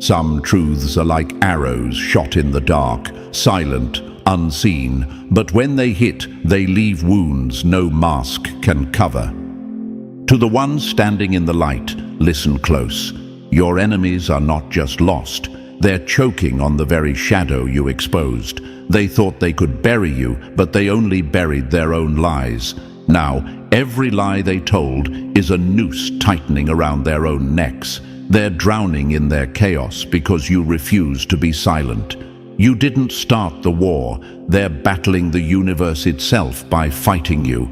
Some truths are like arrows shot in the dark, silent, unseen, but when they hit, they leave wounds no mask can cover. To the ones standing in the light, listen close. Your enemies are not just lost, they're choking on the very shadow you exposed. They thought they could bury you, but they only buried their own lies. Now, every lie they told is a noose tightening around their own necks. They're drowning in their chaos because you refuse to be silent. You didn't start the war. They're battling the universe itself by fighting you.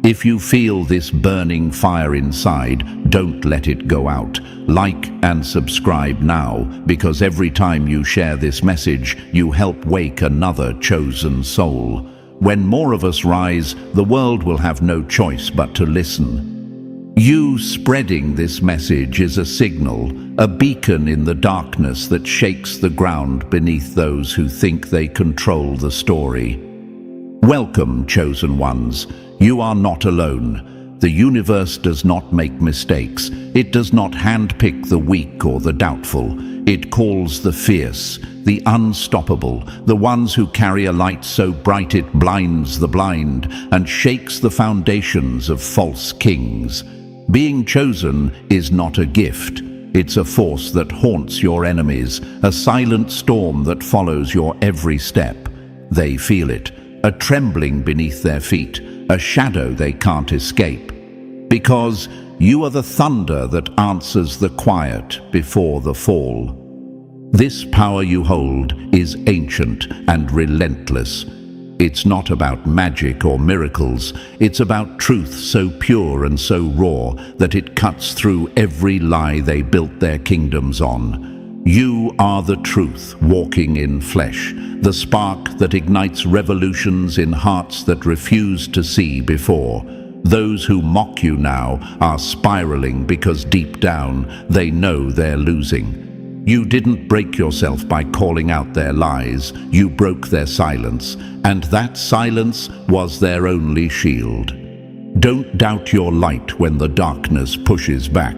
If you feel this burning fire inside, don't let it go out. Like and subscribe now, because every time you share this message, you help wake another chosen soul. When more of us rise, the world will have no choice but to listen. You spreading this message is a signal, a beacon in the darkness that shakes the ground beneath those who think they control the story. Welcome, chosen ones. You are not alone. The universe does not make mistakes. It does not handpick the weak or the doubtful. It calls the fierce, the unstoppable, the ones who carry a light so bright it blinds the blind and shakes the foundations of false kings. Being chosen is not a gift. It's a force that haunts your enemies, a silent storm that follows your every step. They feel it, a trembling beneath their feet, a shadow they can't escape. Because you are the thunder that answers the quiet before the fall. This power you hold is ancient and relentless. It's not about magic or miracles. It's about truth so pure and so raw that it cuts through every lie they built their kingdoms on. You are the truth walking in flesh, the spark that ignites revolutions in hearts that refuse to see before. Those who mock you now are spiraling because deep down they know they're losing. You didn't break yourself by calling out their lies. You broke their silence, and that silence was their only shield. Don't doubt your light when the darkness pushes back.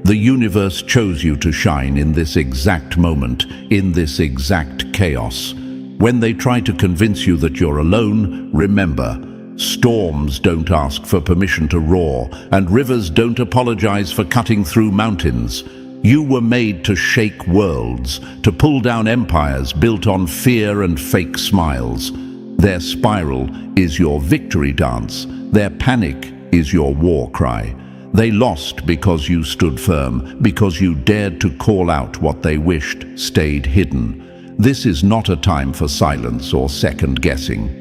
The universe chose you to shine in this exact moment, in this exact chaos. When they try to convince you that you're alone, remember, storms don't ask for permission to roar, and rivers don't apologize for cutting through mountains. You were made to shake worlds, to pull down empires built on fear and fake smiles. Their spiral is your victory dance. Their panic is your war cry. They lost because you stood firm, because you dared to call out what they wished stayed hidden. This is not a time for silence or second guessing.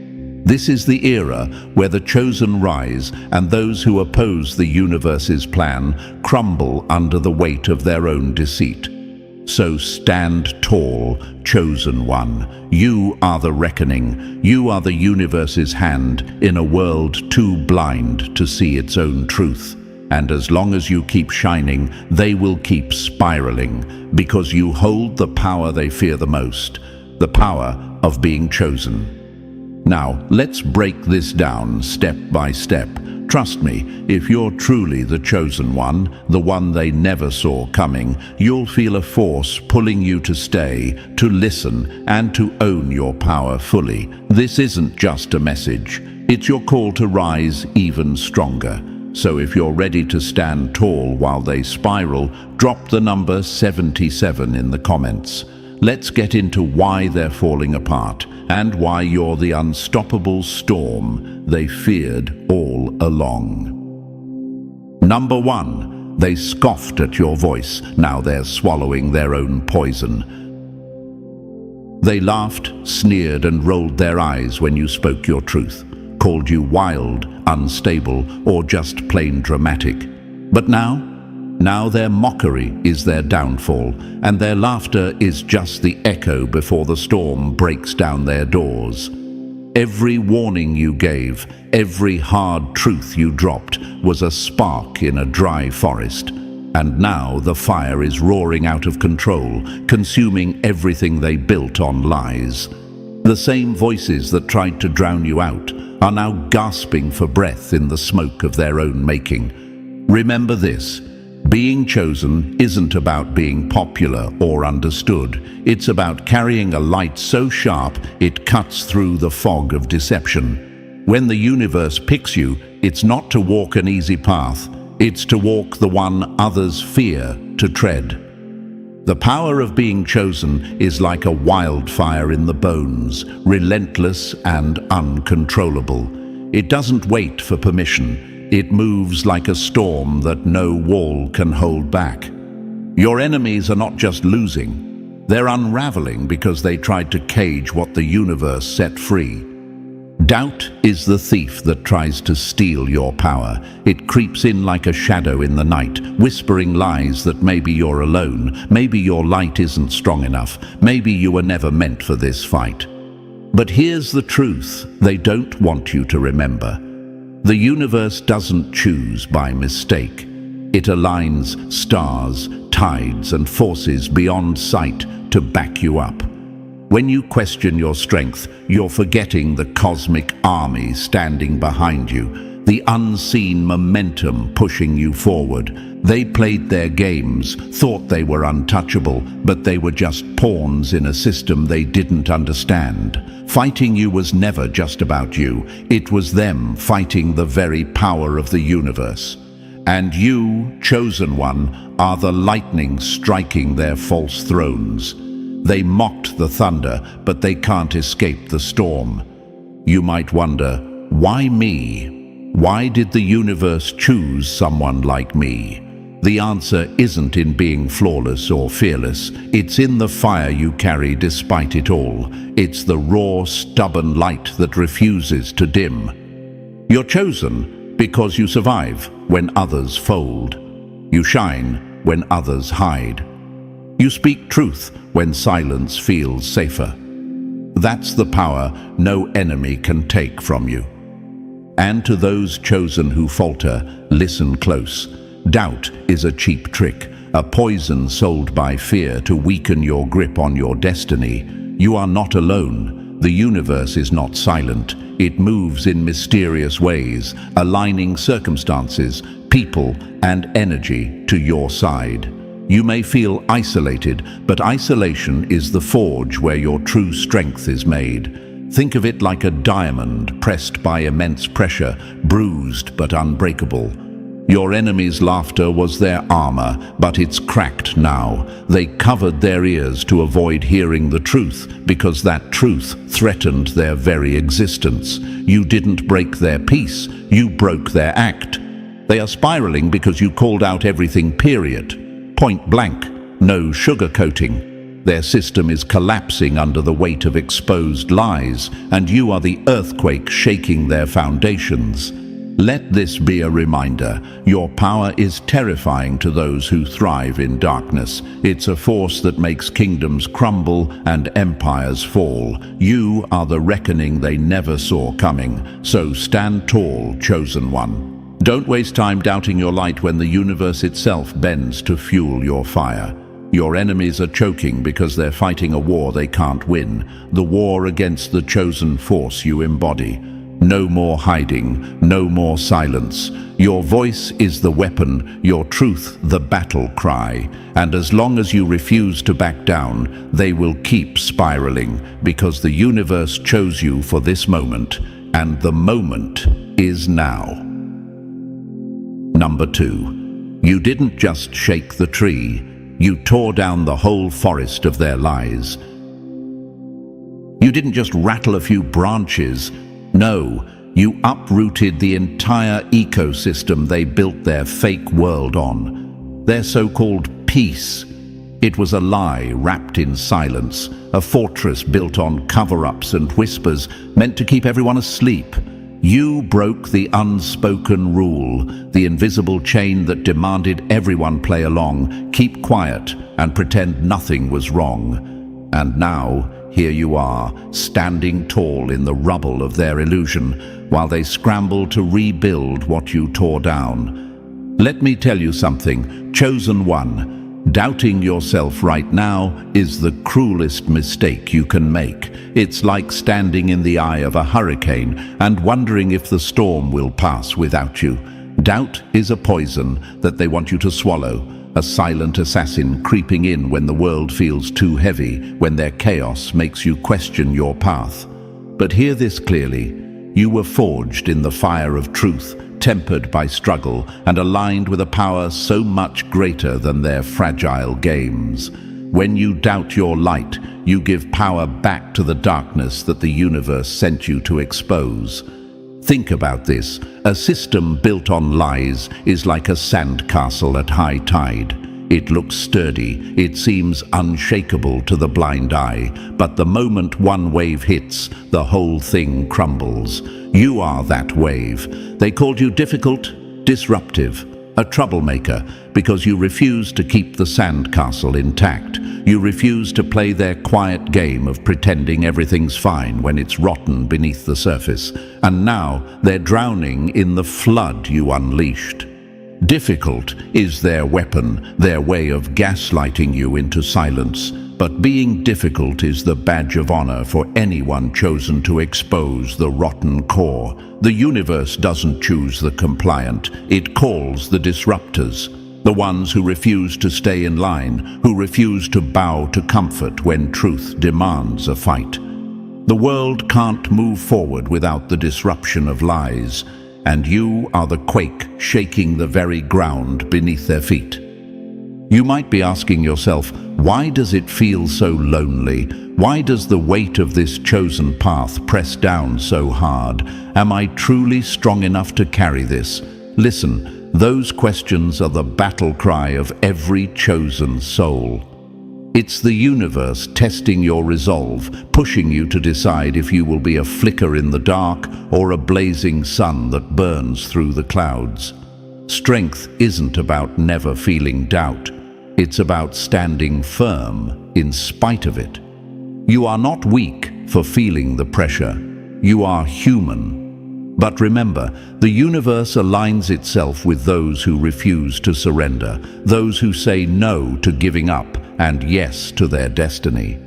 This is the era where the chosen rise and those who oppose the universe's plan crumble under the weight of their own deceit. So stand tall, chosen one. You are the reckoning. You are the universe's hand in a world too blind to see its own truth. And as long as you keep shining, they will keep spiraling, because you hold the power they fear the most, the power of being chosen. Now, let's break this down step by step. Trust me, if you're truly the chosen one, the one they never saw coming, you'll feel a force pulling you to stay, to listen, and to own your power fully. This isn't just a message. It's your call to rise even stronger. So if you're ready to stand tall while they spiral, drop the number 77 in the comments. Let's get into why they're falling apart and why you're the unstoppable storm they feared all along. Number 1, they scoffed at your voice. Now they're swallowing their own poison. They laughed, sneered, and rolled their eyes when you spoke your truth, called you wild, unstable, or just plain dramatic. But now their mockery is their downfall, and their laughter is just the echo before the storm breaks down their doors. Every warning you gave, every hard truth you dropped was a spark in a dry forest. And now the fire is roaring out of control, consuming everything they built on lies. The same voices that tried to drown you out are now gasping for breath in the smoke of their own making. Remember this. Being chosen isn't about being popular or understood. It's about carrying a light so sharp it cuts through the fog of deception. When the universe picks you, it's not to walk an easy path. It's to walk the one others fear to tread. The power of being chosen is like a wildfire in the bones, relentless and uncontrollable. It doesn't wait for permission. It moves like a storm that no wall can hold back. Your enemies are not just losing. They're unraveling because they tried to cage what the universe set free. Doubt is the thief that tries to steal your power. It creeps in like a shadow in the night, whispering lies that maybe you're alone, maybe your light isn't strong enough, maybe you were never meant for this fight. But here's the truth they don't want you to remember. The universe doesn't choose by mistake. It aligns stars, tides, and forces beyond sight to back you up. When you question your strength, you're forgetting the cosmic army standing behind you, the unseen momentum pushing you forward. They played their games, thought they were untouchable, but they were just pawns in a system they didn't understand. Fighting you was never just about you. It was them fighting the very power of the universe. And you, chosen one, are the lightning striking their false thrones. They mocked the thunder, but they can't escape the storm. You might wonder, why me? Why did the universe choose someone like me? The answer isn't in being flawless or fearless. It's in the fire you carry despite it all. It's the raw, stubborn light that refuses to dim. You're chosen because you survive when others fold. You shine when others hide. You speak truth when silence feels safer. That's the power no enemy can take from you. And to those chosen who falter, listen close. Doubt is a cheap trick, a poison sold by fear to weaken your grip on your destiny. You are not alone. The universe is not silent. It moves in mysterious ways, aligning circumstances, people, and energy to your side. You may feel isolated, but isolation is the forge where your true strength is made. Think of it like a diamond pressed by immense pressure, bruised but unbreakable. Your enemy's laughter was their armor, but it's cracked now. They covered their ears to avoid hearing the truth, because that truth threatened their very existence. You didn't break their peace, you broke their act. They are spiraling because you called out everything, period. Point blank, no sugarcoating. Their system is collapsing under the weight of exposed lies, and you are the earthquake shaking their foundations. Let this be a reminder. Your power is terrifying to those who thrive in darkness. It's a force that makes kingdoms crumble and empires fall. You are the reckoning they never saw coming. So stand tall, chosen one. Don't waste time doubting your light when the universe itself bends to fuel your fire. Your enemies are choking because they're fighting a war they can't win, the war against the chosen force you embody. No more hiding, no more silence. Your voice is the weapon, your truth the battle cry. And as long as you refuse to back down, they will keep spiraling, because the universe chose you for this moment, and the moment is now. Number 2. You didn't just shake the tree, you tore down the whole forest of their lies. You didn't just rattle a few branches, no, you uprooted the entire ecosystem they built their fake world on. Their so-called peace. It was a lie wrapped in silence, a fortress built on cover-ups and whispers meant to keep everyone asleep. You broke the unspoken rule, the invisible chain that demanded everyone play along, keep quiet, and pretend nothing was wrong. And now, here you are, standing tall in the rubble of their illusion, while they scramble to rebuild what you tore down. Let me tell you something, chosen one. Doubting yourself right now is the cruelest mistake you can make. It's like standing in the eye of a hurricane and wondering if the storm will pass without you. Doubt is a poison that they want you to swallow, a silent assassin creeping in when the world feels too heavy, when their chaos makes you question your path. But hear this clearly. You were forged in the fire of truth, tempered by struggle, and aligned with a power so much greater than their fragile games. When you doubt your light, you give power back to the darkness that the universe sent you to expose. Think about this. A system built on lies is like a sandcastle at high tide. It looks sturdy, it seems unshakable to the blind eye, but the moment one wave hits, the whole thing crumbles. You are that wave. They called you difficult, disruptive, a troublemaker, because you refused to keep the sandcastle intact. You refused to play their quiet game of pretending everything's fine when it's rotten beneath the surface. And now they're drowning in the flood you unleashed. Difficult is their weapon, their way of gaslighting you into silence. But being difficult is the badge of honor for anyone chosen to expose the rotten core. The universe doesn't choose the compliant, it calls the disruptors. The ones who refuse to stay in line, who refuse to bow to comfort when truth demands a fight. The world can't move forward without the disruption of lies, and you are the quake shaking the very ground beneath their feet. You might be asking yourself, why does it feel so lonely? Why does the weight of this chosen path press down so hard? Am I truly strong enough to carry this? Listen, those questions are the battle cry of every chosen soul. It's the universe testing your resolve, pushing you to decide if you will be a flicker in the dark or a blazing sun that burns through the clouds. Strength isn't about never feeling doubt. It's about standing firm in spite of it. You are not weak for feeling the pressure. You are human. But remember, the universe aligns itself with those who refuse to surrender, those who say no to giving up and yes to their destiny.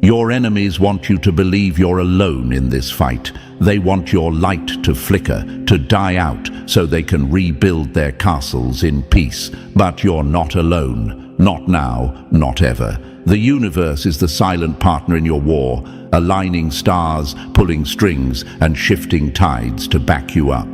Your enemies want you to believe you're alone in this fight. They want your light to flicker, to die out, so they can rebuild their castles in peace. But you're not alone. Not now, not ever. The universe is the silent partner in your war, aligning stars, pulling strings, and shifting tides to back you up.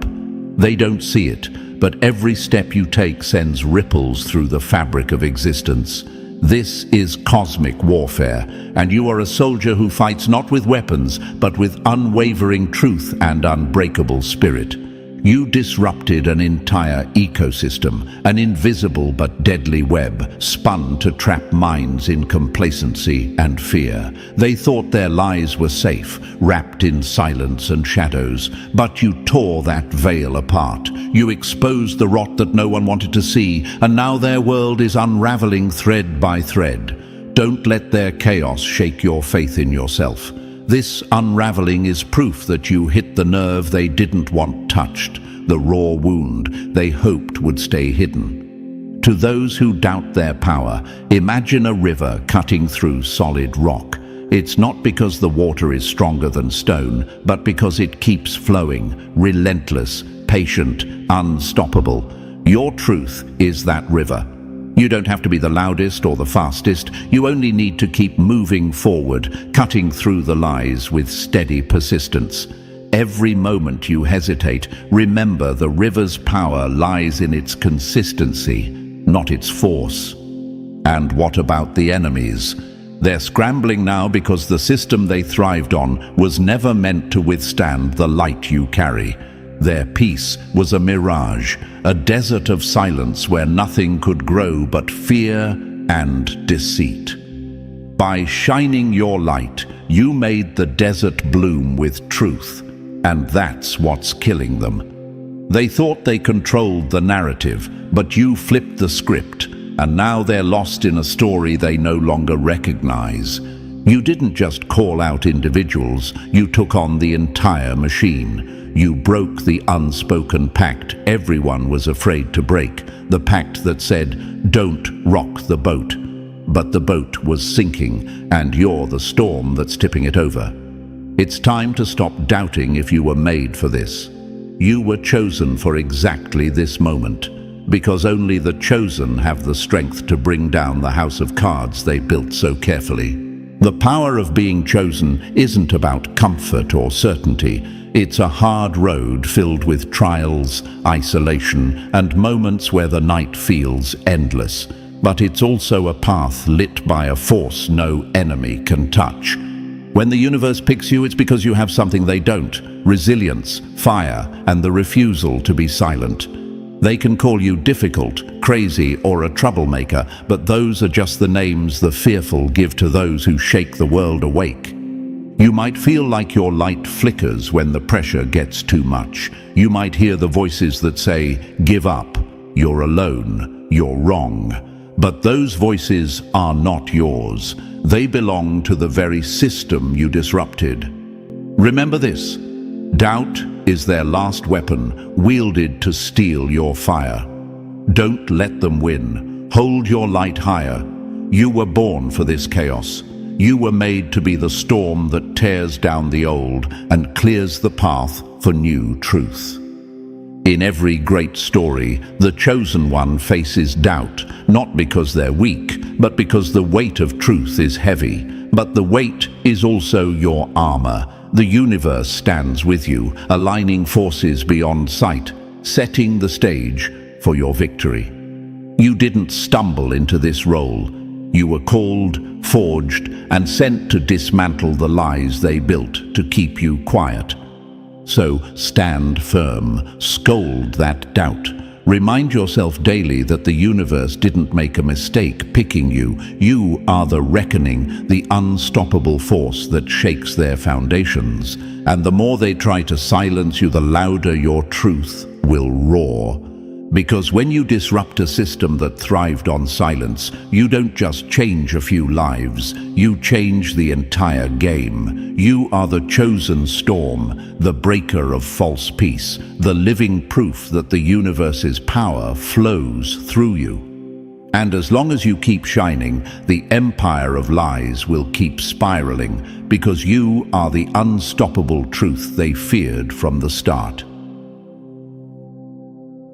They don't see it, but every step you take sends ripples through the fabric of existence. This is cosmic warfare, and you are a soldier who fights not with weapons, but with unwavering truth and unbreakable spirit. You disrupted an entire ecosystem, an invisible but deadly web, spun to trap minds in complacency and fear. They thought their lies were safe, wrapped in silence and shadows, but you tore that veil apart. You exposed the rot that no one wanted to see, and now their world is unraveling thread by thread. Don't let their chaos shake your faith in yourself. This unraveling is proof that you hit the nerve they didn't want touched, the raw wound they hoped would stay hidden. To those who doubt their power, imagine a river cutting through solid rock. It's not because the water is stronger than stone, but because it keeps flowing, relentless, patient, unstoppable. Your truth is that river. You don't have to be the loudest or the fastest. You only need to keep moving forward, cutting through the lies with steady persistence. Every moment you hesitate, remember the river's power lies in its consistency, not its force. And what about the enemies? They're scrambling now because the system they thrived on was never meant to withstand the light you carry. Their peace was a mirage, a desert of silence where nothing could grow but fear and deceit. By shining your light, you made the desert bloom with truth, and that's what's killing them. They thought they controlled the narrative, but you flipped the script, and now they're lost in a story they no longer recognize. You didn't just call out individuals, you took on the entire machine. You broke the unspoken pact everyone was afraid to break, the pact that said, "Don't rock the boat." But the boat was sinking, and you're the storm that's tipping it over. It's time to stop doubting if you were made for this. you were chosen for exactly this moment, because only the chosen have the strength to bring down the house of cards they built so carefully. The power of being chosen isn't about comfort or certainty. It's a hard road filled with trials, isolation, and moments where the night feels endless. But it's also a path lit by a force no enemy can touch. When the universe picks you, it's because you have something they don't: resilience, fire, and the refusal to be silent. They can call you difficult, crazy, or a troublemaker, but those are just the names the fearful give to those who shake the world awake. You might feel like your light flickers when the pressure gets too much. You might hear the voices that say, "Give up, you're alone, you're wrong." But those voices are not yours. They belong to the very system you disrupted. Remember this: doubt is their last weapon, wielded to steal your fire. Don't let them win. Hold your light higher. You were born for this chaos. You were made to be the storm that tears down the old and clears the path for new truth. In every great story, the chosen one faces doubt, not because they're weak, but because the weight of truth is heavy. But the weight is also your armor. The universe stands with you, aligning forces beyond sight, setting the stage for your victory. You didn't stumble into this role. You were called, forged, and sent to dismantle the lies they built to keep you quiet. So stand firm, scold that doubt. Remind yourself daily that the universe didn't make a mistake picking you. You are the reckoning, the unstoppable force that shakes their foundations. And the more they try to silence you, the louder your truth will roar. Because when you disrupt a system that thrived on silence, you don't just change a few lives, you change the entire game. You are the chosen storm, the breaker of false peace, the living proof that the universe's power flows through you. And as long as you keep shining, the empire of lies will keep spiraling, because you are the unstoppable truth they feared from the start.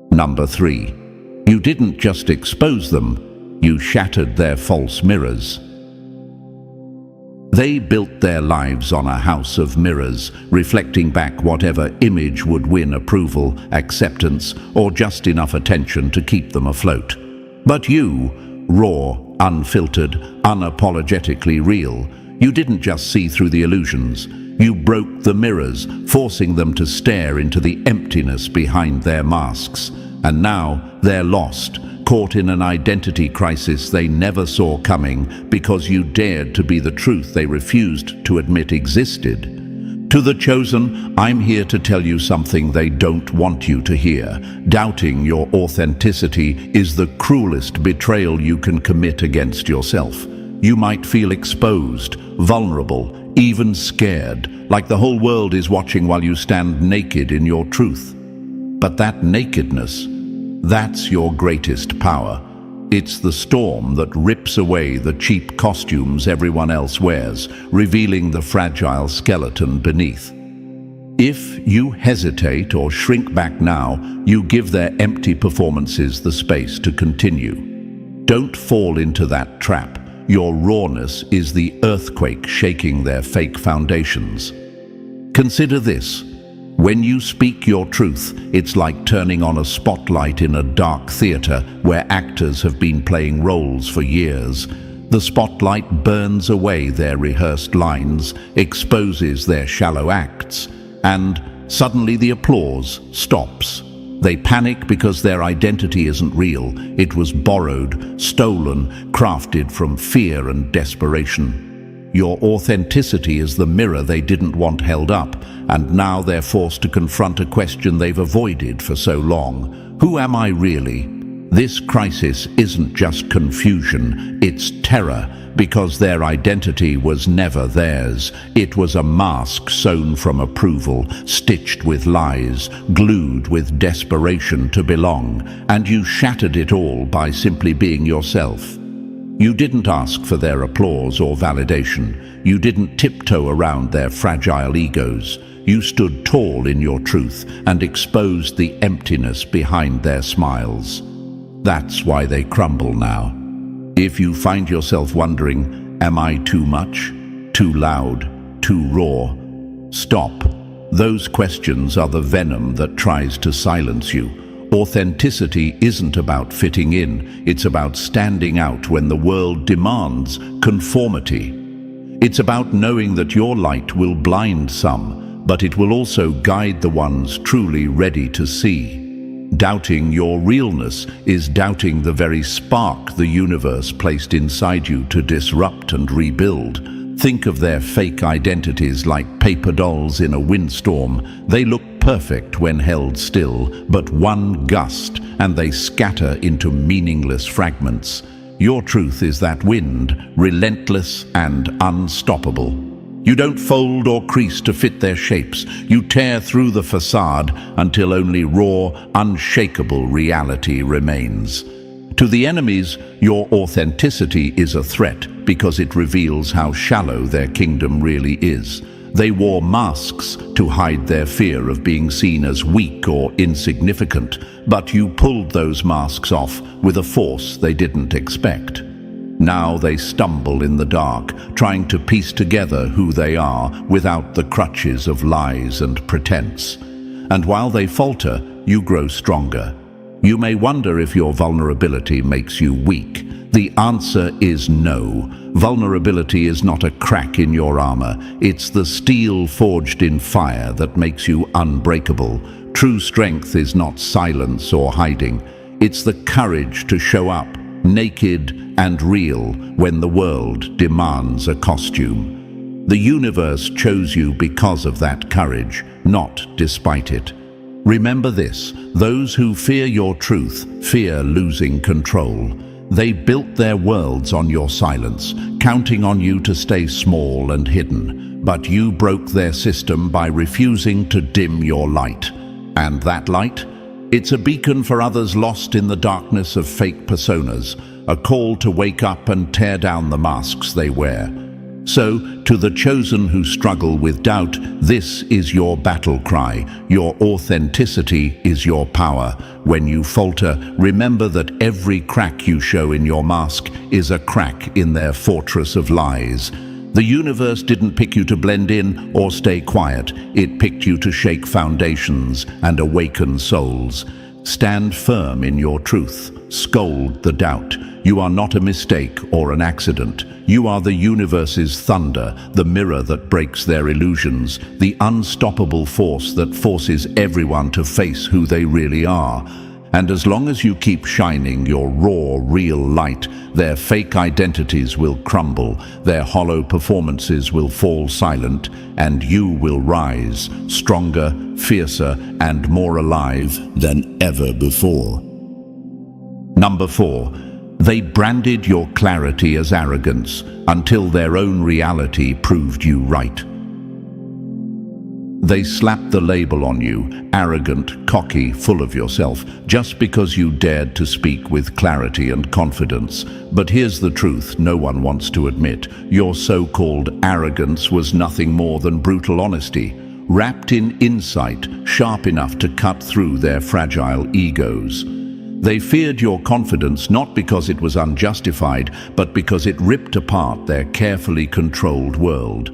Number 3. You didn't just expose them, you shattered their false mirrors. They built their lives on a house of mirrors, reflecting back whatever image would win approval, acceptance, or just enough attention to keep them afloat. But you, raw, unfiltered, unapologetically real, you didn't just see through the illusions. You broke the mirrors, forcing them to stare into the emptiness behind their masks. And now they're lost, caught in an identity crisis they never saw coming because you dared to be the truth they refused to admit existed. To the chosen, I'm here to tell you something they don't want you to hear. Doubting your authenticity is the cruelest betrayal you can commit against yourself. You might feel exposed, vulnerable, even scared, like the whole world is watching while you stand naked in your truth. But that nakedness, that's your greatest power. It's the storm that rips away the cheap costumes everyone else wears, revealing the fragile skeleton beneath. If you hesitate or shrink back now, you give their empty performances the space to continue. Don't fall into that trap. Your rawness is the earthquake shaking their fake foundations. Consider this. When you speak your truth, it's like turning on a spotlight in a dark theater where actors have been playing roles for years. The spotlight burns away their rehearsed lines, exposes their shallow acts, and suddenly the applause stops. They panic because their identity isn't real. It was borrowed, stolen, crafted from fear and desperation. Your authenticity is the mirror they didn't want held up, and now they're forced to confront a question they've avoided for so long. Who am I really? This crisis isn't just confusion, it's terror, because their identity was never theirs. It was a mask sewn from approval, stitched with lies, glued with desperation to belong, and you shattered it all by simply being yourself. You didn't ask for their applause or validation. You didn't tiptoe around their fragile egos. You stood tall in your truth and exposed the emptiness behind their smiles. That's why they crumble now. If you find yourself wondering, am I too much, too loud, too raw? Stop. Those questions are the venom that tries to silence you. Authenticity isn't about fitting in, it's about standing out when the world demands conformity. It's about knowing that your light will blind some, but it will also guide the ones truly ready to see. Doubting your realness is doubting the very spark the universe placed inside you to disrupt and rebuild. Think of their fake identities like paper dolls in a windstorm. They look perfect when held still, but one gust and they scatter into meaningless fragments. Your truth is that wind, relentless and unstoppable. You don't fold or crease to fit their shapes. You tear through the facade until only raw, unshakable reality remains. To the enemies, your authenticity is a threat because it reveals how shallow their kingdom really is. They wore masks to hide their fear of being seen as weak or insignificant, but you pulled those masks off with a force they didn't expect. Now they stumble in the dark, trying to piece together who they are without the crutches of lies and pretense. And while they falter, you grow stronger. You may wonder if your vulnerability makes you weak. The answer is no. Vulnerability is not a crack in your armor. It's the steel forged in fire that makes you unbreakable. True strength is not silence or hiding. It's the courage to show up, naked and real, when the world demands a costume. The universe chose you because of that courage, not despite it. Remember this: those who fear your truth fear losing control. They built their worlds on your silence, counting on you to stay small and hidden. But you broke their system by refusing to dim your light. And that light? It's a beacon for others lost in the darkness of fake personas, a call to wake up and tear down the masks they wear. So, to the chosen who struggle with doubt, this is your battle cry. Your authenticity is your power. When you falter, remember that every crack you show in your mask is a crack in their fortress of lies. The universe didn't pick you to blend in or stay quiet. It picked you to shake foundations and awaken souls. Stand firm in your truth. Scold the doubt. You are not a mistake or an accident. You are the universe's thunder, the mirror that breaks their illusions, the unstoppable force that forces everyone to face who they really are. And as long as you keep shining your raw, real light, their fake identities will crumble, their hollow performances will fall silent, and you will rise, stronger, fiercer, and more alive than ever before. Number 4. They branded your clarity as arrogance until their own reality proved you right. They slapped the label on you, arrogant, cocky, full of yourself, just because you dared to speak with clarity and confidence. But here's the truth no one wants to admit. Your so-called arrogance was nothing more than brutal honesty, wrapped in insight, sharp enough to cut through their fragile egos. They feared your confidence not because it was unjustified, but because it ripped apart their carefully controlled world.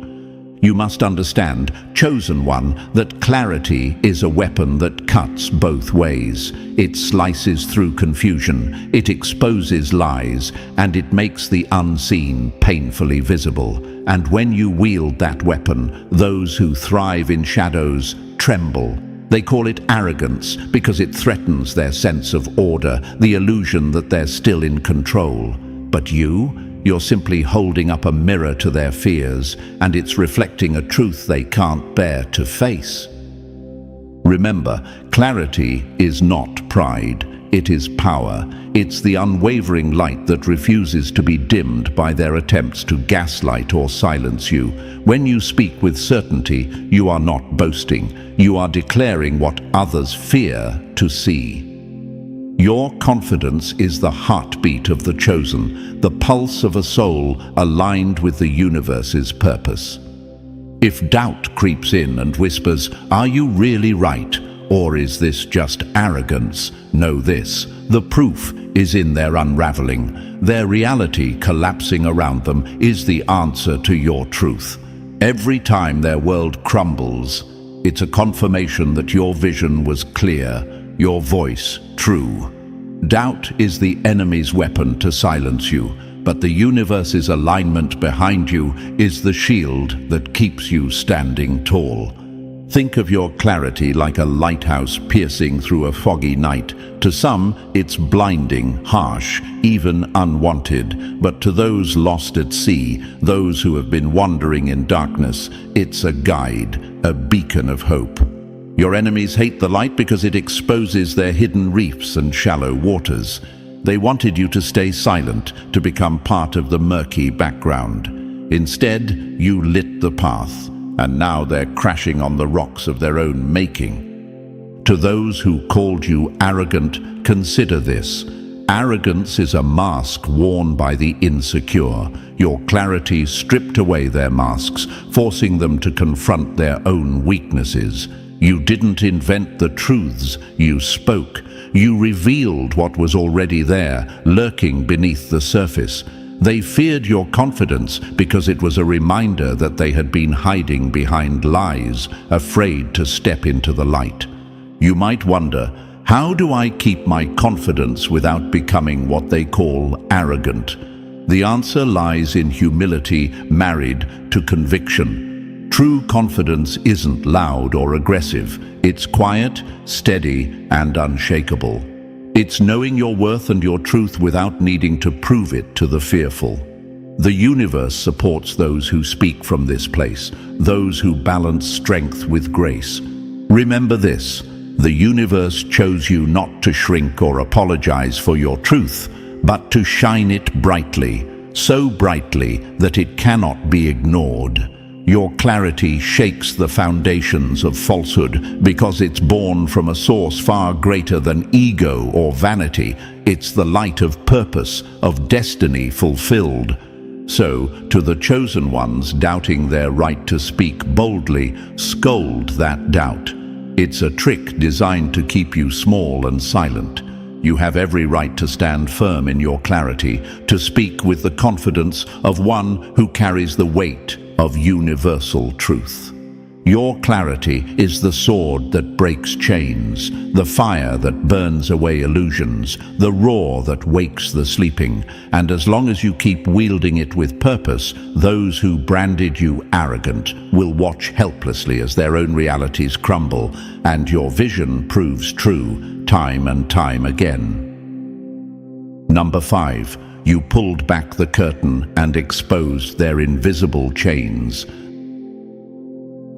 You must understand, chosen one, that clarity is a weapon that cuts both ways. It slices through confusion, it exposes lies, and it makes the unseen painfully visible. And when you wield that weapon, those who thrive in shadows tremble. They call it arrogance because it threatens their sense of order, the illusion that they're still in control. But you're simply holding up a mirror to their fears, and it's reflecting a truth they can't bear to face. Remember, clarity is not pride, it is power. It's the unwavering light that refuses to be dimmed by their attempts to gaslight or silence you. When you speak with certainty, you are not boasting. You are declaring what others fear to see. Your confidence is the heartbeat of the chosen, the pulse of a soul aligned with the universe's purpose. If doubt creeps in and whispers, "Are you really right? Or is this just arrogance?" know this: the proof is in their unraveling. Their reality collapsing around them is the answer to your truth. Every time their world crumbles, it's a confirmation that your vision was clear, your voice true. Doubt is the enemy's weapon to silence you, but the universe's alignment behind you is the shield that keeps you standing tall. Think of your clarity like a lighthouse piercing through a foggy night. To some, it's blinding, harsh, even unwanted. But to those lost at sea, those who have been wandering in darkness, it's a guide, a beacon of hope. Your enemies hate the light because it exposes their hidden reefs and shallow waters. They wanted you to stay silent, to become part of the murky background. Instead, you lit the path, and now they're crashing on the rocks of their own making. To those who called you arrogant, consider this. Arrogance is a mask worn by the insecure. Your clarity stripped away their masks, forcing them to confront their own weaknesses. You didn't invent the truths, you spoke. You revealed what was already there, lurking beneath the surface. They feared your confidence because it was a reminder that they had been hiding behind lies, afraid to step into the light. You might wonder, how do I keep my confidence without becoming what they call arrogant? The answer lies in humility married to conviction. True confidence isn't loud or aggressive. It's quiet, steady, and unshakable. It's knowing your worth and your truth without needing to prove it to the fearful. The universe supports those who speak from this place, those who balance strength with grace. Remember this: the universe chose you not to shrink or apologize for your truth, but to shine it brightly, so brightly that it cannot be ignored. Your clarity shakes the foundations of falsehood because it's born from a source far greater than ego or vanity. It's the light of purpose, of destiny fulfilled. So, to the chosen ones doubting their right to speak boldly, scold that doubt. It's a trick designed to keep you small and silent. You have every right to stand firm in your clarity, to speak with the confidence of one who carries the weight of universal truth. Your clarity is the sword that breaks chains, the fire that burns away illusions, the roar that wakes the sleeping. And as long as you keep wielding it with purpose, those who branded you arrogant will watch helplessly as their own realities crumble, and your vision proves true time and time again. Number 5. You pulled back the curtain and exposed their invisible chains.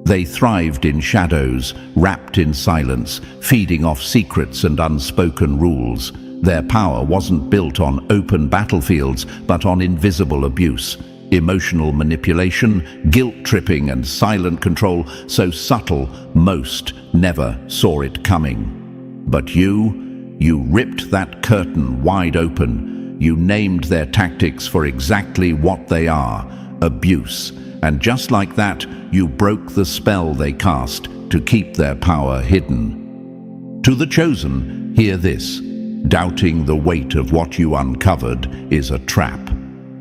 They thrived in shadows, wrapped in silence, feeding off secrets and unspoken rules. Their power wasn't built on open battlefields, but on invisible abuse, emotional manipulation, guilt-tripping and silent control, so subtle most never saw it coming. But you ripped that curtain wide open. You named their tactics for exactly what they are: abuse. And just like that, you broke the spell they cast to keep their power hidden. To the chosen, hear this: doubting the weight of what you uncovered is a trap.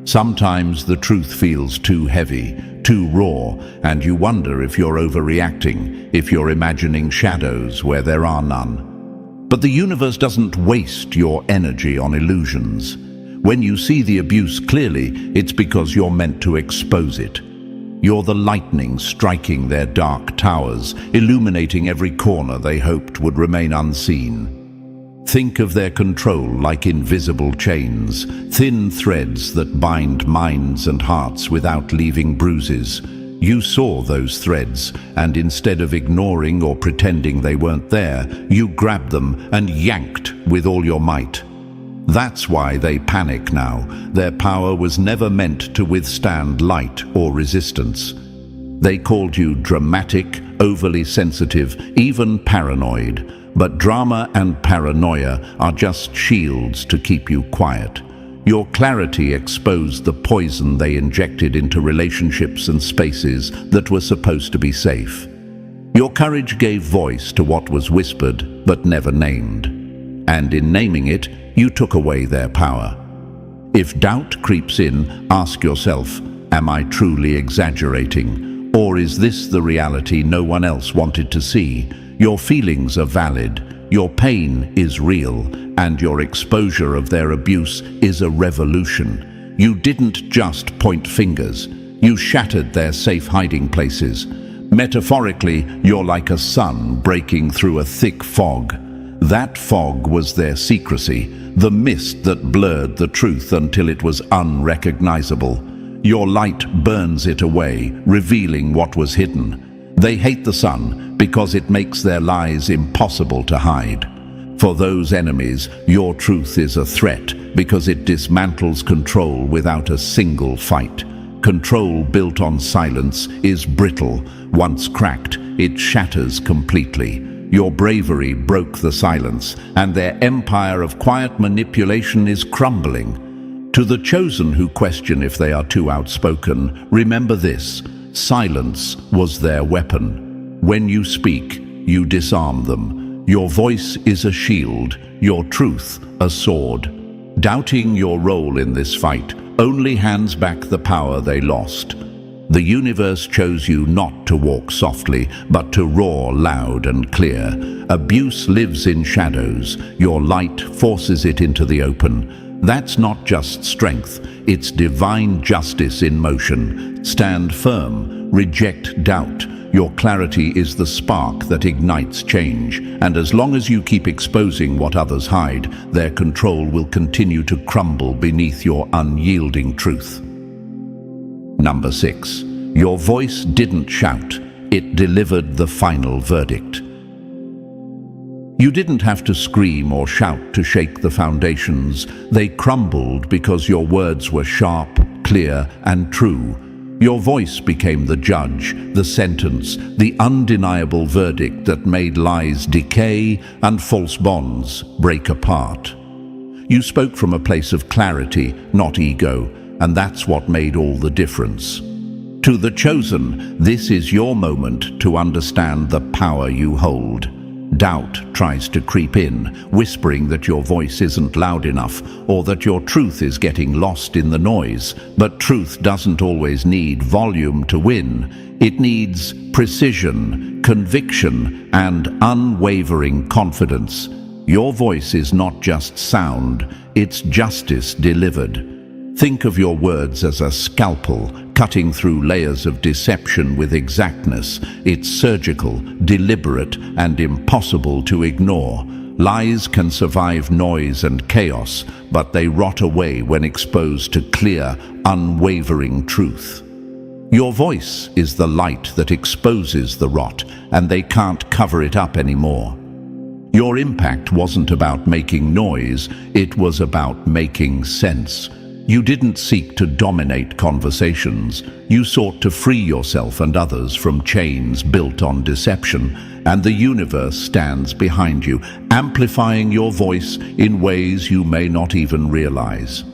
Sometimes the truth feels too heavy, too raw, and you wonder if you're overreacting, if you're imagining shadows where there are none. But the universe doesn't waste your energy on illusions. When you see the abuse clearly, it's because you're meant to expose it. You're the lightning striking their dark towers, illuminating every corner they hoped would remain unseen. Think of their control like invisible chains, thin threads that bind minds and hearts without leaving bruises. You saw those threads, and instead of ignoring or pretending they weren't there, you grabbed them and yanked with all your might. That's why they panic now. Their power was never meant to withstand light or resistance. They called you dramatic, overly sensitive, even paranoid. But drama and paranoia are just shields to keep you quiet. Your clarity exposed the poison they injected into relationships and spaces that were supposed to be safe. Your courage gave voice to what was whispered but never named. And in naming it, you took away their power. If doubt creeps in, ask yourself, am I truly exaggerating? Or is this the reality no one else wanted to see? Your feelings are valid, your pain is real, and your exposure of their abuse is a revolution. You didn't just point fingers, you shattered their safe hiding places. Metaphorically, you're like a sun breaking through a thick fog. That fog was their secrecy, the mist that blurred the truth until it was unrecognizable. Your light burns it away, revealing what was hidden. They hate the sun because it makes their lies impossible to hide. For those enemies, your truth is a threat because it dismantles control without a single fight. Control built on silence is brittle. Once cracked, it shatters completely. Your bravery broke the silence, and their empire of quiet manipulation is crumbling. To the chosen who question if they are too outspoken, remember this: silence was their weapon. When you speak, you disarm them. Your voice is a shield, your truth a sword. Doubting your role in this fight only hands back the power they lost. The universe chose you not to walk softly, but to roar loud and clear. Abuse lives in shadows. Your light forces it into the open. That's not just strength, it's divine justice in motion. Stand firm, reject doubt. Your clarity is the spark that ignites change. And as long as you keep exposing what others hide, their control will continue to crumble beneath your unyielding truth. Number 6. Your voice didn't shout, it delivered the final verdict. You didn't have to scream or shout to shake the foundations. They crumbled because your words were sharp, clear, and true. Your voice became the judge, the sentence, the undeniable verdict that made lies decay and false bonds break apart. You spoke from a place of clarity, not ego, and that's what made all the difference. To the chosen, this is your moment to understand the power you hold. Doubt tries to creep in, whispering that your voice isn't loud enough or that your truth is getting lost in the noise. But truth doesn't always need volume to win. It needs precision, conviction, and unwavering confidence. Your voice is not just sound, it's justice delivered. Think of your words as a scalpel, cutting through layers of deception with exactness. It's surgical, deliberate, and impossible to ignore. Lies can survive noise and chaos, but they rot away when exposed to clear, unwavering truth. Your voice is the light that exposes the rot, and they can't cover it up anymore. Your impact wasn't about making noise, it was about making sense. You didn't seek to dominate conversations. You sought to free yourself and others from chains built on deception, and the universe stands behind you, amplifying your voice in ways you may not even realize.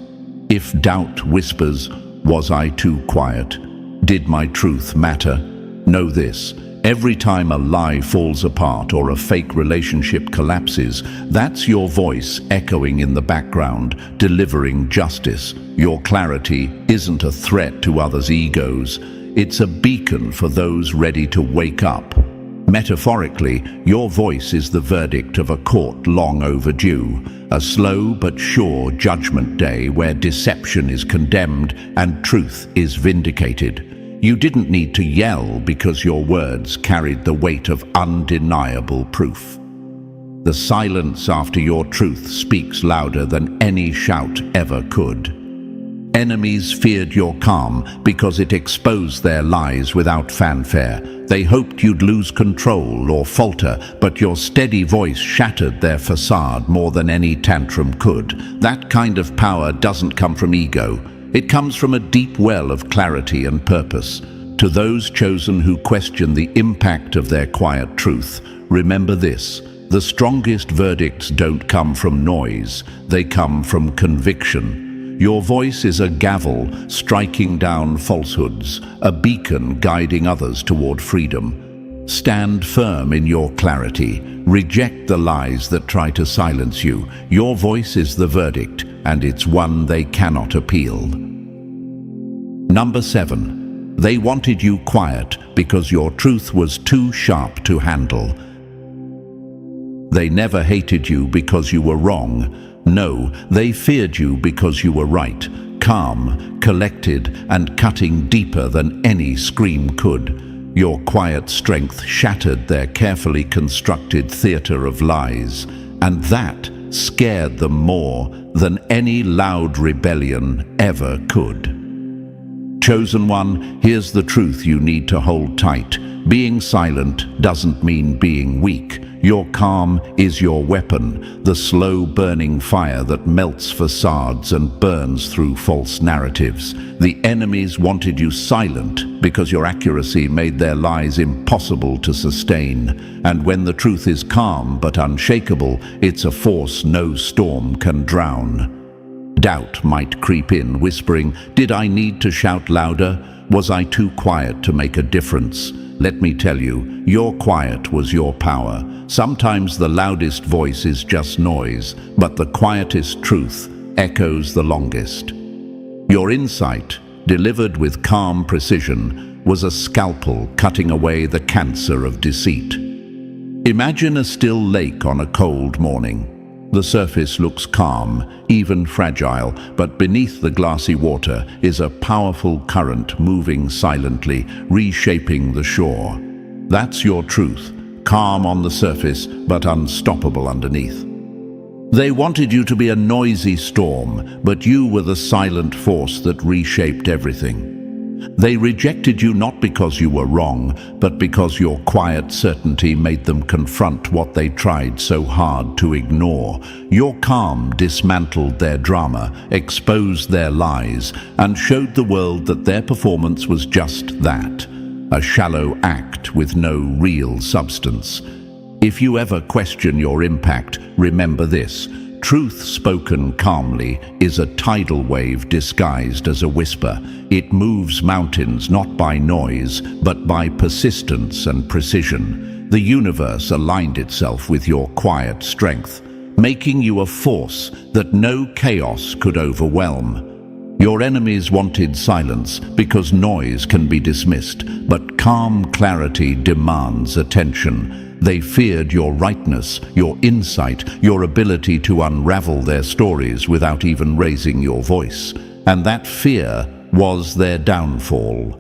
If doubt whispers, "Was I too quiet? Did my truth matter?" Know this: every time a lie falls apart or a fake relationship collapses, that's your voice echoing in the background, delivering justice. Your clarity isn't a threat to others' egos. It's a beacon for those ready to wake up. Metaphorically, your voice is the verdict of a court long overdue, a slow but sure judgment day where deception is condemned and truth is vindicated. You didn't need to yell because your words carried the weight of undeniable proof. The silence after your truth speaks louder than any shout ever could. Enemies feared your calm because it exposed their lies without fanfare. They hoped you'd lose control or falter, but your steady voice shattered their facade more than any tantrum could. That kind of power doesn't come from ego. It comes from a deep well of clarity and purpose. To those chosen who question the impact of their quiet truth, remember this: the strongest verdicts don't come from noise, they come from conviction. Your voice is a gavel striking down falsehoods, a beacon guiding others toward freedom. Stand firm in your clarity. Reject the lies that try to silence you. Your voice is the verdict, and it's one they cannot appeal. Number 7. They wanted you quiet because your truth was too sharp to handle. They never hated you because you were wrong. No, they feared you because you were right, calm, collected, and cutting deeper than any scream could. Your quiet strength shattered their carefully constructed theater of lies, and that scared them more than any loud rebellion ever could. Chosen one, here's the truth you need to hold tight. Being silent doesn't mean being weak. Your calm is your weapon, the slow-burning fire that melts facades and burns through false narratives. The enemies wanted you silent because your accuracy made their lies impossible to sustain. And when the truth is calm but unshakable, it's a force no storm can drown. Doubt might creep in, whispering, "Did I need to shout louder? Was I too quiet to make a difference?" Let me tell you, your quiet was your power. Sometimes the loudest voice is just noise, but the quietest truth echoes the longest. Your insight, delivered with calm precision, was a scalpel cutting away the cancer of deceit. Imagine a still lake on a cold morning. The surface looks calm, even fragile, but beneath the glassy water is a powerful current moving silently, reshaping the shore. That's your truth, calm on the surface, but unstoppable underneath. They wanted you to be a noisy storm, but you were the silent force that reshaped everything. They rejected you not because you were wrong, but because your quiet certainty made them confront what they tried so hard to ignore. Your calm dismantled their drama, exposed their lies, and showed the world that their performance was just that, a shallow act with no real substance. If you ever question your impact, remember this. Truth spoken calmly is a tidal wave disguised as a whisper. It moves mountains not by noise, but by persistence and precision. The universe aligned itself with your quiet strength, making you a force that no chaos could overwhelm. Your enemies wanted silence because noise can be dismissed, but calm clarity demands attention. They feared your rightness, your insight, your ability to unravel their stories without even raising your voice. And that fear was their downfall.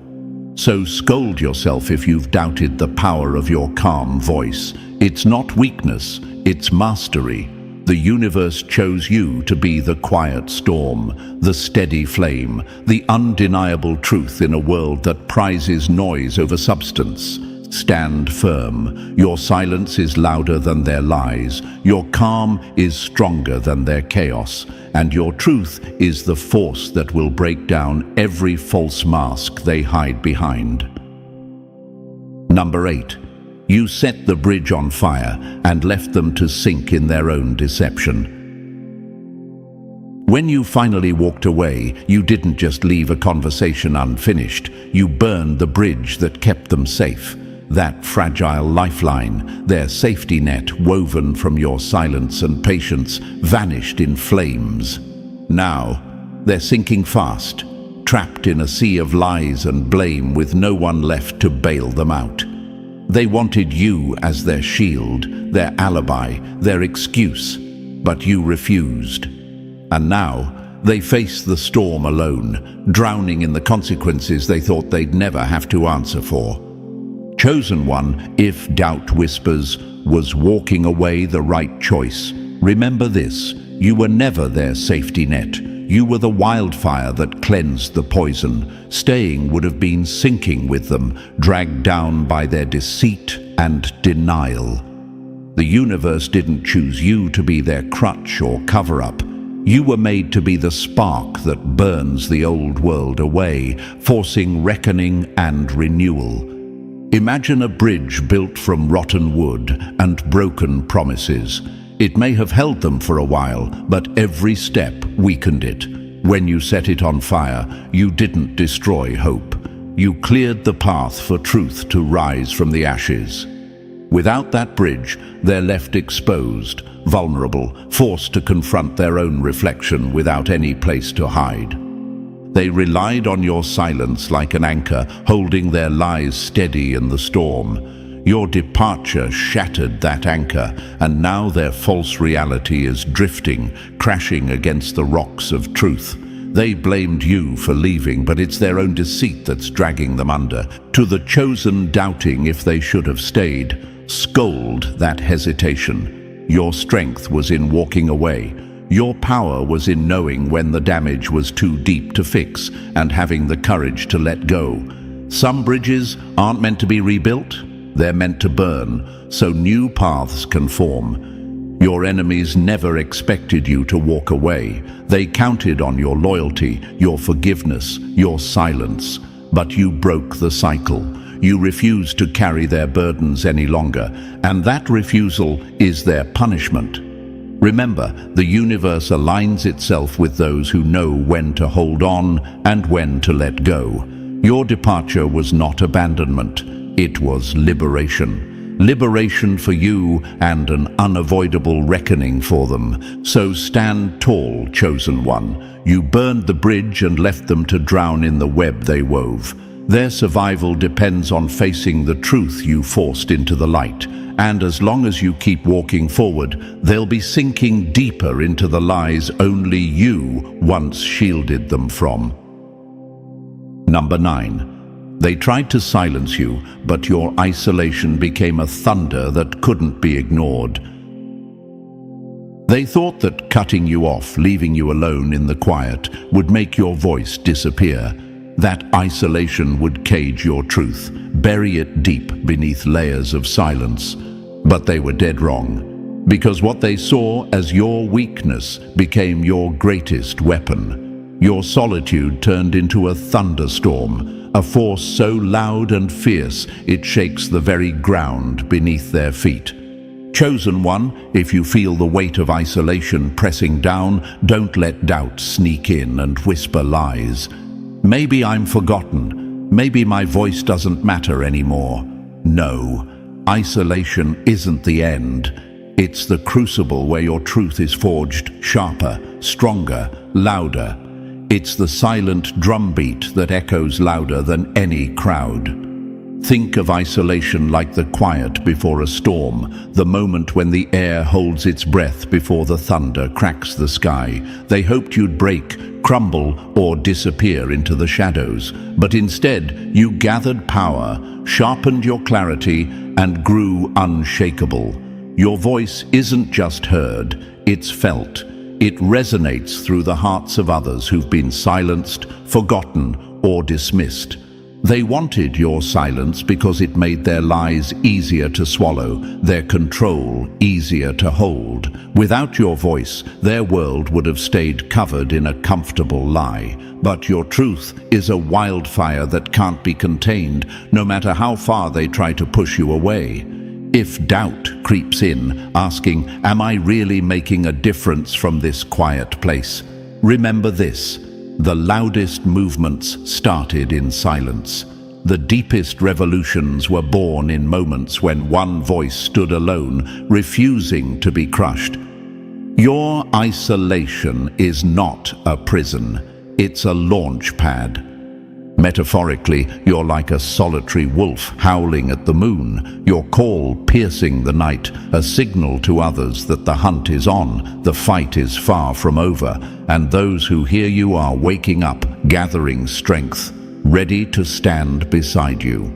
So scold yourself if you've doubted the power of your calm voice. It's not weakness, it's mastery. The universe chose you to be the quiet storm, the steady flame, the undeniable truth in a world that prizes noise over substance. Stand firm. Your silence is louder than their lies. Your calm is stronger than their chaos. And your truth is the force that will break down every false mask they hide behind. Number 8. You set the bridge on fire and left them to sink in their own deception. When you finally walked away, you didn't just leave a conversation unfinished. You burned the bridge that kept them safe. That fragile lifeline, their safety net woven from your silence and patience, vanished in flames. Now, they're sinking fast, trapped in a sea of lies and blame with no one left to bail them out. They wanted you as their shield, their alibi, their excuse, but you refused. And now, they face the storm alone, drowning in the consequences they thought they'd never have to answer for. Chosen one, if doubt whispers, was walking away the right choice. Remember this, you were never their safety net. You were the wildfire that cleansed the poison. Staying would have been sinking with them, dragged down by their deceit and denial. The universe didn't choose you to be their crutch or cover-up. You were made to be the spark that burns the old world away, forcing reckoning and renewal. Imagine a bridge built from rotten wood and broken promises. It may have held them for a while, but every step weakened it. When you set it on fire, you didn't destroy hope. You cleared the path for truth to rise from the ashes. Without that bridge, they're left exposed, vulnerable, forced to confront their own reflection without any place to hide. They relied on your silence like an anchor, holding their lies steady in the storm. Your departure shattered that anchor, and now their false reality is drifting, crashing against the rocks of truth. They blamed you for leaving, but it's their own deceit that's dragging them under. To the chosen doubting if they should have stayed, scold that hesitation. Your strength was in walking away. Your power was in knowing when the damage was too deep to fix and having the courage to let go. Some bridges aren't meant to be rebuilt, they're meant to burn, so new paths can form. Your enemies never expected you to walk away. They counted on your loyalty, your forgiveness, your silence. But you broke the cycle. You refused to carry their burdens any longer, and that refusal is their punishment. Remember, the universe aligns itself with those who know when to hold on and when to let go. Your departure was not abandonment, it was liberation. Liberation for you and an unavoidable reckoning for them. So stand tall, chosen one. You burned the bridge and left them to drown in the web they wove. Their survival depends on facing the truth you forced into the light. And as long as you keep walking forward, they'll be sinking deeper into the lies only you once shielded them from. Number 9. They tried to silence you, but your isolation became a thunder that couldn't be ignored. They thought that cutting you off, leaving you alone in the quiet, would make your voice disappear. That isolation would cage your truth, bury it deep beneath layers of silence. But they were dead wrong, because what they saw as your weakness became your greatest weapon. Your solitude turned into a thunderstorm, a force so loud and fierce it shakes the very ground beneath their feet. Chosen one, if you feel the weight of isolation pressing down, don't let doubt sneak in and whisper lies. Maybe I'm forgotten. Maybe my voice doesn't matter anymore. No. Isolation isn't the end. It's the crucible where your truth is forged sharper, stronger, louder. It's the silent drumbeat that echoes louder than any crowd. Think of isolation like the quiet before a storm, the moment when the air holds its breath before the thunder cracks the sky. They hoped you'd break, crumble, or disappear into the shadows. But instead, you gathered power, sharpened your clarity, and grew unshakable. Your voice isn't just heard, it's felt. It resonates through the hearts of others who've been silenced, forgotten, or dismissed. They wanted your silence because it made their lies easier to swallow, their control easier to hold. Without your voice, their world would have stayed covered in a comfortable lie. But your truth is a wildfire that can't be contained, no matter how far they try to push you away. If doubt creeps in, asking, "Am I really making a difference from this quiet place?" remember this. The loudest movements started in silence. The deepest revolutions were born in moments when one voice stood alone, refusing to be crushed. Your isolation is not a prison, it's a launch pad. Metaphorically, you're like a solitary wolf howling at the moon, your call piercing the night, a signal to others that the hunt is on, the fight is far from over, and those who hear you are waking up, gathering strength, ready to stand beside you.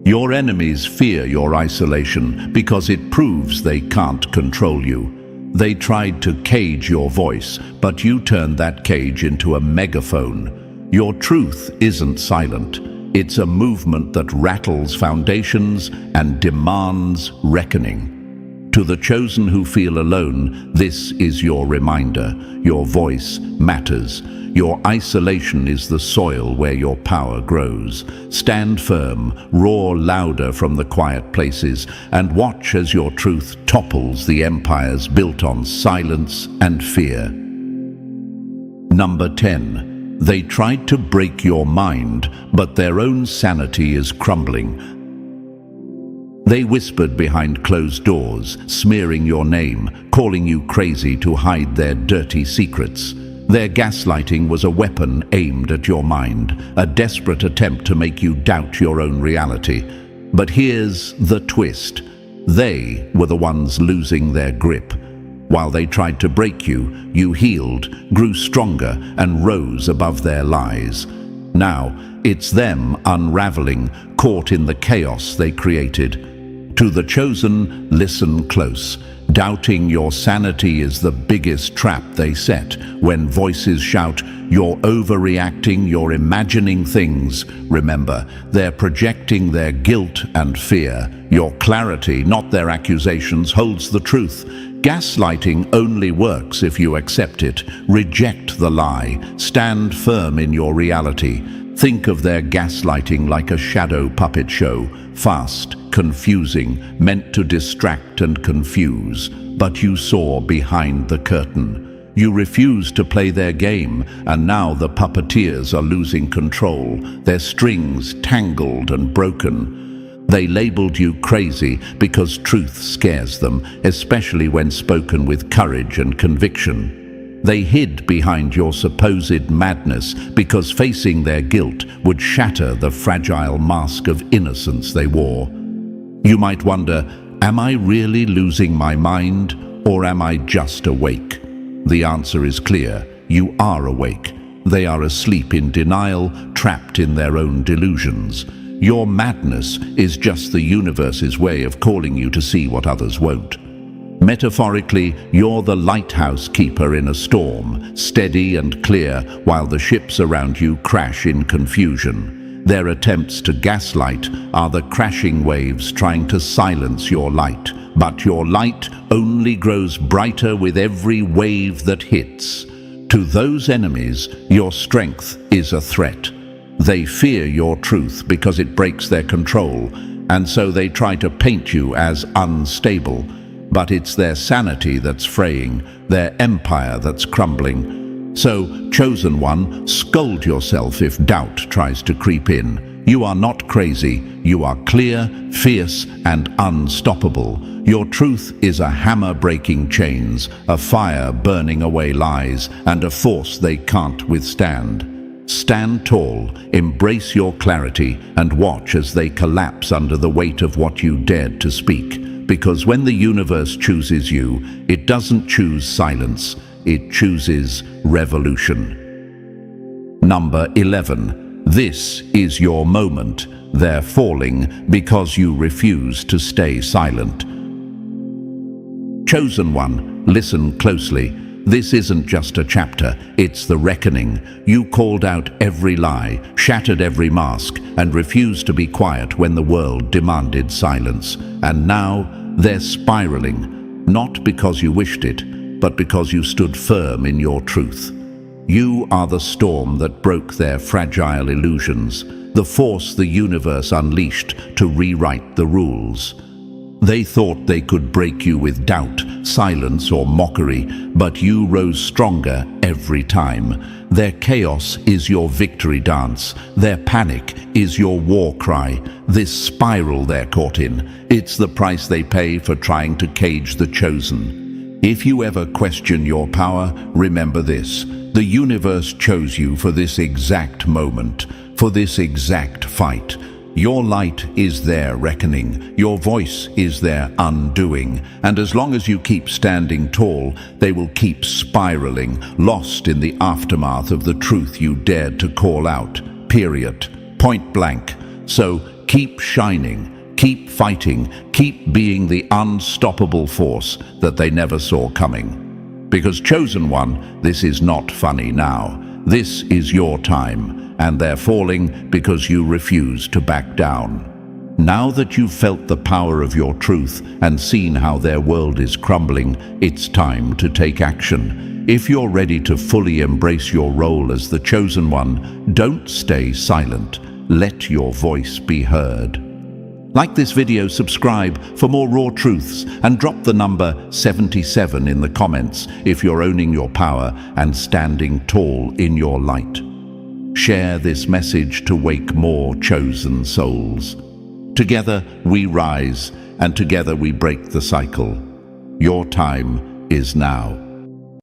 Your enemies fear your isolation because it proves they can't control you. They tried to cage your voice, but you turned that cage into a megaphone. Your truth isn't silent. It's a movement that rattles foundations and demands reckoning. To the chosen who feel alone, this is your reminder. Your voice matters. Your isolation is the soil where your power grows. Stand firm, roar louder from the quiet places, and watch as your truth topples the empires built on silence and fear. Number 10. They tried to break your mind, but their own sanity is crumbling. They whispered behind closed doors, smearing your name, calling you crazy to hide their dirty secrets. Their gaslighting was a weapon aimed at your mind, a desperate attempt to make you doubt your own reality. But here's the twist. They were the ones losing their grip. While they tried to break you, you healed, grew stronger, and rose above their lies. Now, it's them unraveling, caught in the chaos they created. To the chosen, listen close. Doubting your sanity is the biggest trap they set. When voices shout, "You're overreacting, you're imagining things," remember, they're projecting their guilt and fear. Your clarity, not their accusations, holds the truth. Gaslighting only works if you accept it. Reject the lie. Stand firm in your reality. Think of their gaslighting like a shadow puppet show. Fast, confusing, meant to distract and confuse. But you saw behind the curtain. You refused to play their game, and now the puppeteers are losing control, their strings tangled and broken. They labeled you crazy because truth scares them, especially when spoken with courage and conviction. They hid behind your supposed madness because facing their guilt would shatter the fragile mask of innocence they wore. You might wonder, am I really losing my mind, or am I just awake? The answer is clear. You are awake. They are asleep in denial, trapped in their own delusions. Your madness is just the universe's way of calling you to see what others won't. Metaphorically, you're the lighthouse keeper in a storm, steady and clear while the ships around you crash in confusion. Their attempts to gaslight are the crashing waves trying to silence your light. But your light only grows brighter with every wave that hits. To those enemies, your strength is a threat. They fear your truth because it breaks their control, and so they try to paint you as unstable. But it's their sanity that's fraying, their empire that's crumbling. So, chosen one, scold yourself if doubt tries to creep in. You are not crazy. You are clear, fierce, and unstoppable. Your truth is a hammer breaking chains, a fire burning away lies, and a force they can't withstand. Stand tall, embrace your clarity, and watch as they collapse under the weight of what you dared to speak. Because when the universe chooses you, it doesn't choose silence, it chooses revolution. Number 11. This is your moment. They're falling because you refuse to stay silent. Chosen one, listen closely. This isn't just a chapter, it's the reckoning. You called out every lie, shattered every mask, and refused to be quiet when the world demanded silence. And now, they're spiraling, not because you wished it, but because you stood firm in your truth. You are the storm that broke their fragile illusions, the force the universe unleashed to rewrite the rules. They thought they could break you with doubt, silence, or mockery, but you rose stronger every time. Their chaos is your victory dance. Their panic is your war cry. This spiral they're caught in, it's the price they pay for trying to cage the chosen. If you ever question your power, remember this. The universe chose you for this exact moment, for this exact fight. Your light is their reckoning, your voice is their undoing, and as long as you keep standing tall, they will keep spiraling, lost in the aftermath of the truth you dared to call out, period, point blank. So keep shining, keep fighting, keep being the unstoppable force that they never saw coming. Because chosen one, this is not funny now. This is your time. And they're falling because you refuse to back down. Now that you've felt the power of your truth and seen how their world is crumbling, it's time to take action. If you're ready to fully embrace your role as the chosen one, don't stay silent. Let your voice be heard. Like this video, subscribe for more raw truths, and drop the number 77 in the comments if you're owning your power and standing tall in your light. Share this message to wake more chosen souls. Together we rise, and together we break the cycle. Your time is now.